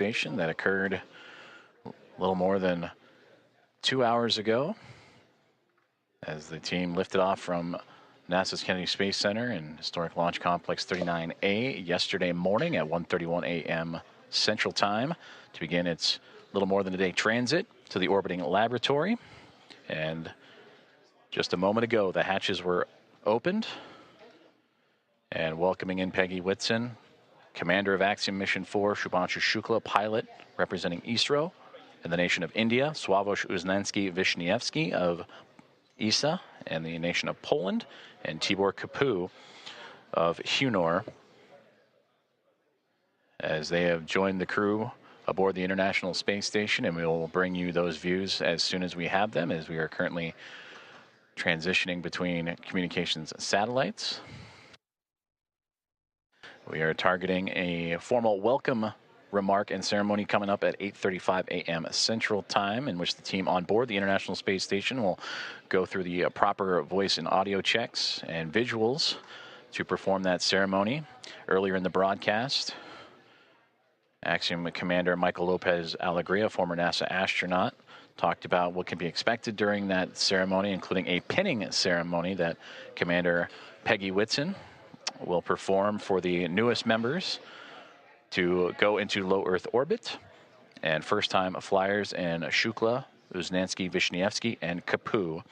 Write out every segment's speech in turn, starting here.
Station that occurred a little more than 2 hours ago as the team lifted off from NASA's Kennedy Space Center and Historic Launch Complex 39A yesterday morning at 1:31 a.m. Central Time to begin its little more than a day transit to the orbiting laboratory. And just a moment ago, the hatches were opened, and welcoming in Peggy Whitson, Commander of Axiom Mission 4, Shubanshu Shukla, pilot representing ISRO, in the nation of India, Sławosz Uznański-Wiśniewski of ESA, and the nation of Poland, and Tibor Kapu of Hunor, as they have joined the crew aboard the International Space Station, and we will bring you those views as soon as we have them, as we are currently transitioning between communications satellites. We are targeting a formal welcome remark and ceremony coming up at 8:35 a.m. Central Time, in which the team on board the International Space Station will go through the proper voice and audio checks and visuals to perform that ceremony. Earlier in the broadcast, Axiom Commander Michael Lopez Alegria, former NASA astronaut, talked about what can be expected during that ceremony, including a pinning ceremony that Commander Peggy Whitson will perform for the newest members to go into low Earth orbit, and first-time flyers in Shukla, Uznański-Wiśniewski, and Kapu.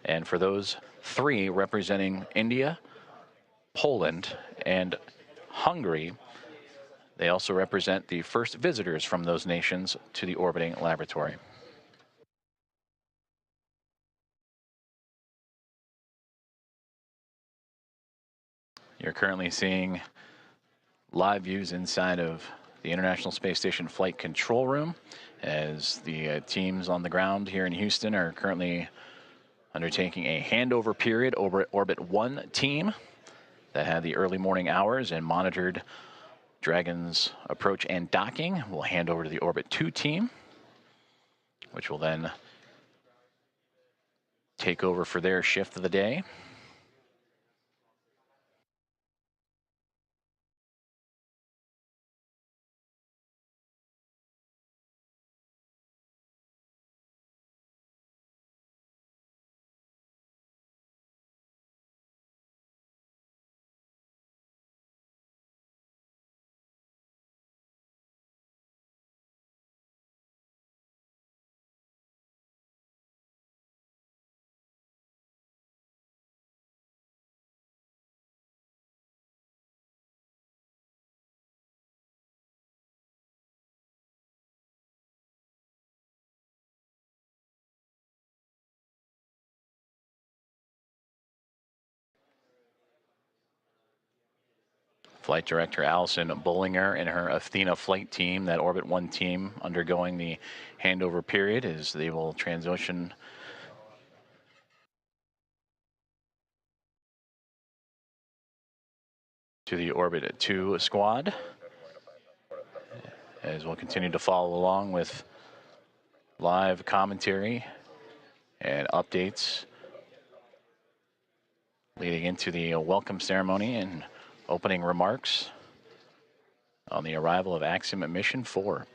And for those three representing India, Poland, and Hungary, they also represent the first visitors from those nations to the orbiting laboratory. You're currently seeing live views inside of the International Space Station Flight Control Room, as the teams on the ground here in Houston are currently undertaking a handover period. Orbit 1 team that had the early morning hours and monitored Dragon's approach and docking will hand over to the Orbit 2 team, which will then take over for their shift of the day. Flight Director Allison Bollinger and her Athena flight team, that Orbit 1 team, undergoing the handover period as they will transition to the Orbit 2 squad, as we'll continue to follow along with live commentary and updates leading into the welcome ceremony and opening remarks on the arrival of Axiom Mission 4.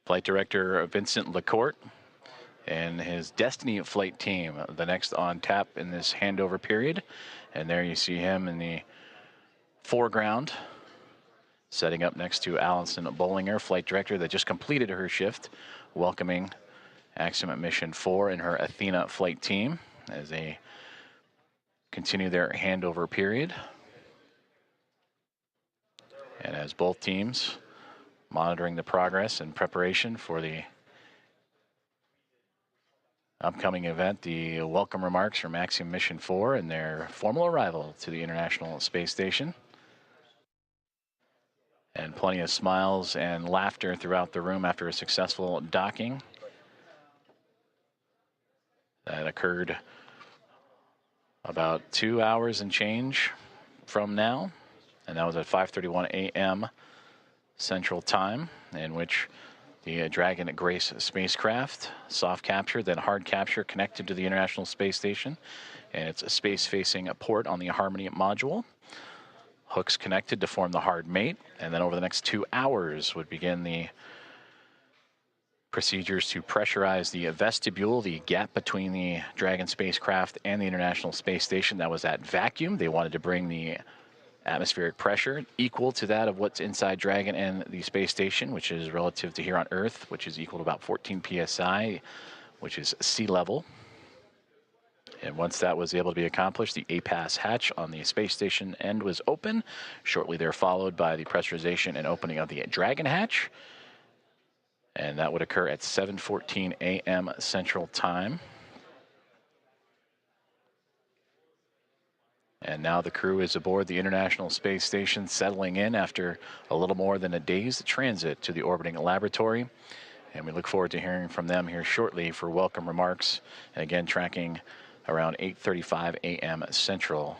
Flight Director Vincent Lacourt and his Destiny flight team, the next on tap in this handover period. And there you see him in the foreground, setting up next to Allison Bollinger, Flight Director that just completed her shift, welcoming Axiom Mission 4 and her Athena flight team as they continue their handover period. And as both teams monitoring the progress and preparation for the upcoming event, the welcome remarks from Axiom Mission 4 and their formal arrival to the International Space Station. And plenty of smiles and laughter throughout the room after a successful docking that occurred about 2 hours and change from now. And that was at 5:31 a.m. Central Time, in which the Dragon Grace spacecraft, soft capture, then hard capture, connected to the International Space Station and its space-facing port on the Harmony module. Hooks connected to form the hard mate, and then over the next 2 hours would begin the procedures to pressurize the vestibule, the gap between the Dragon spacecraft and the International Space Station. That was at vacuum. They wanted to bring the atmospheric pressure equal to that of what's inside Dragon and the space station, which is relative to here on Earth, which is equal to about 14 psi, which is sea level. And once that was able to be accomplished, the APAS hatch on the space station end was open. Shortly there followed by the pressurization and opening of the Dragon hatch. And that would occur at 7:14 a.m. Central Time. And now the crew is aboard the International Space Station, settling in after a little more than a day's transit to the orbiting laboratory. And we look forward to hearing from them here shortly for welcome remarks. And again, tracking around 8:35 a.m. Central.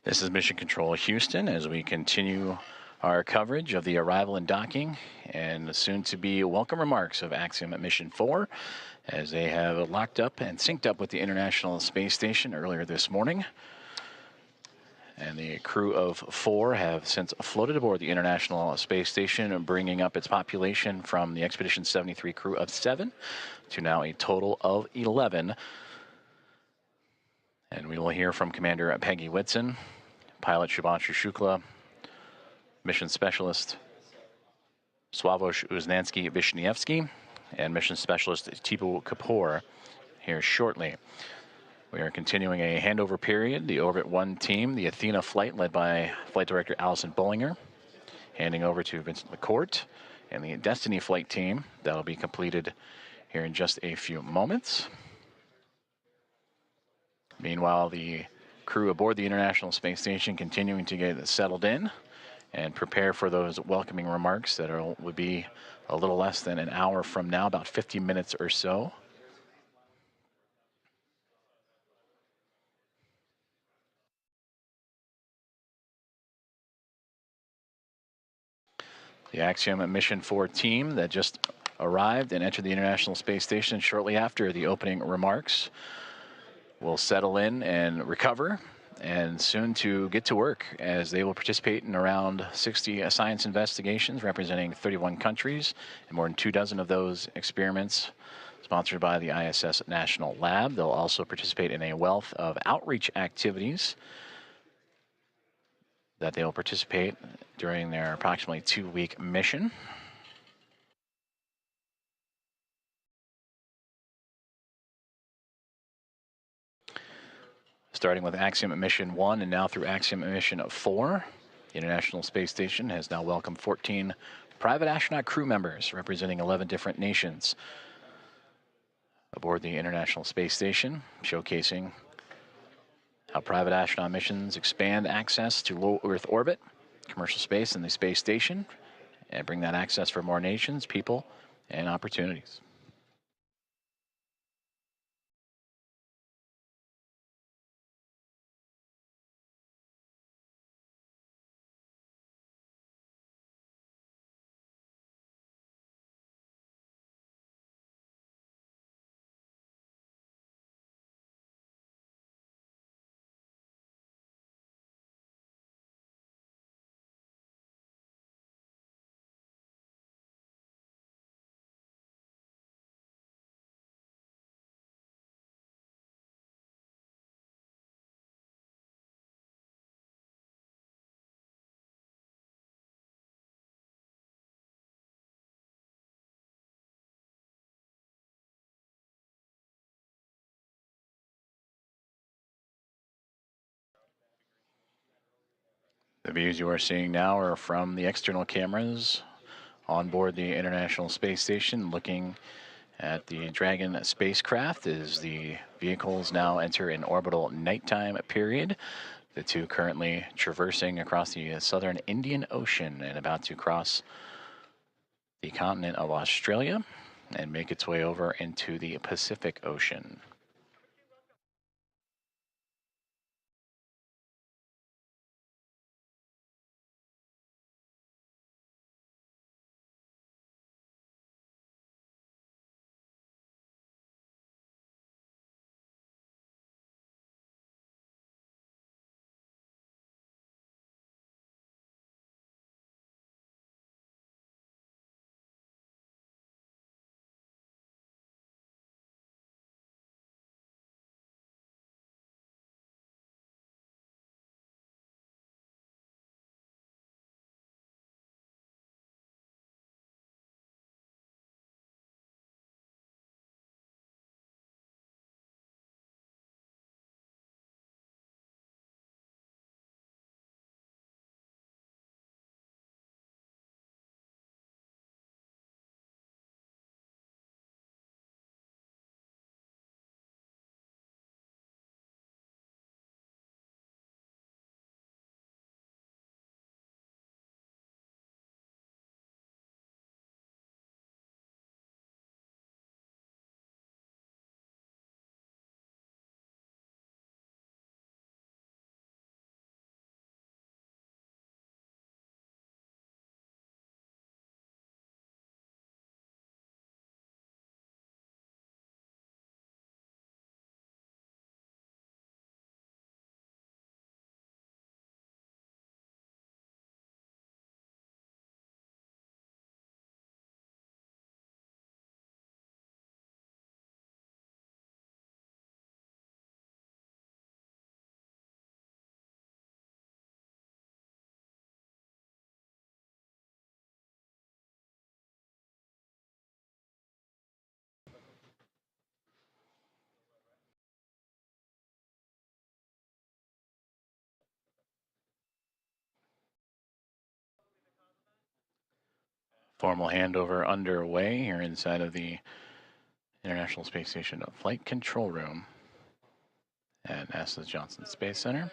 This is Mission Control Houston as we continue our coverage of the arrival and docking and soon to be welcome remarks of Axiom at Mission 4 as they have locked up and synced up with the International Space Station earlier this morning. And the crew of 4 have since floated aboard the International Space Station, bringing up its population from the Expedition 73 crew of 7 to now a total of 11. And we will hear from Commander Peggy Whitson, pilot Shubanshu Shukla, mission specialist Sławomir Uznansky-Wisniewski, and mission specialist Tipu Kapoor here shortly. We are continuing a handover period. The Orbit 1 team, the Athena flight led by Flight Director Allison Bollinger, handing over to Vincent McCourt, and the Destiny flight team. That'll be completed here in just a few moments. Meanwhile, the crew aboard the International Space Station continuing to get settled in and prepare for those welcoming remarks that would be a little less than an hour from now, about 50 minutes or so. The Axiom Mission 4 team that just arrived and entered the International Space Station shortly after the opening remarks will settle in and recover, and soon to get to work as they will participate in around 60 science investigations representing 31 countries, and more than 24 of those experiments sponsored by the ISS National Lab. They'll also participate in a wealth of outreach activities that they will participate during their approximately 2-week mission. Starting with Axiom Mission 1 and now through Axiom Mission 4, the International Space Station has now welcomed 14 private astronaut crew members representing 11 different nations aboard the International Space Station, showcasing how private astronaut missions expand access to low Earth orbit, commercial space, and the space station, and bring that access for more nations, people, and opportunities. The views you are seeing now are from the external cameras on board the International Space Station, looking at the Dragon spacecraft as the vehicles now enter an orbital nighttime period. The two currently traversing across the southern Indian Ocean and about to cross the continent of Australia and make its way over into the Pacific Ocean. Formal handover underway here inside of the International Space Station Flight Control Room at NASA's Johnson Space Center.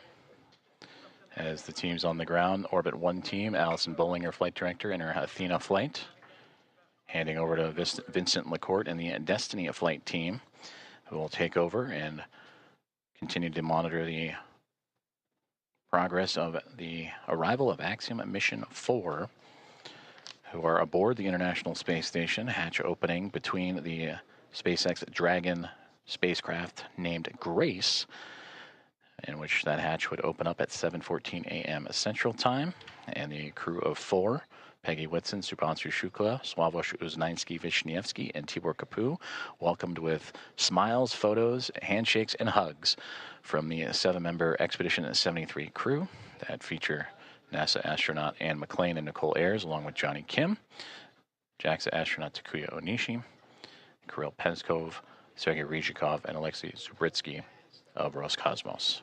As the teams on the ground, Orbit 1 team, Allison Bollinger, Flight Director, in her Athena flight, handing over to Vincent LaCourte and the Destiny flight team, who will take over and continue to monitor the progress of the arrival of Axiom Mission 4, who are aboard the International Space Station, hatch opening between the SpaceX Dragon spacecraft named Grace, in which that hatch would open up at 7:14 a.m. Central Time, and the crew of 4, Peggy Whitson, Shubanshu Shukla, Sławosz Uznański-Wiśniewski, and Tibor Kapu, welcomed with smiles, photos, handshakes, and hugs from the 7-member Expedition 73 crew that feature NASA astronaut Anne McClain and Nicole Ayers, along with Johnny Kim, JAXA astronaut Takuya Onishi, Kirill Peskov, Sergei Ryzhikov, and Alexei Zubritsky of Roscosmos.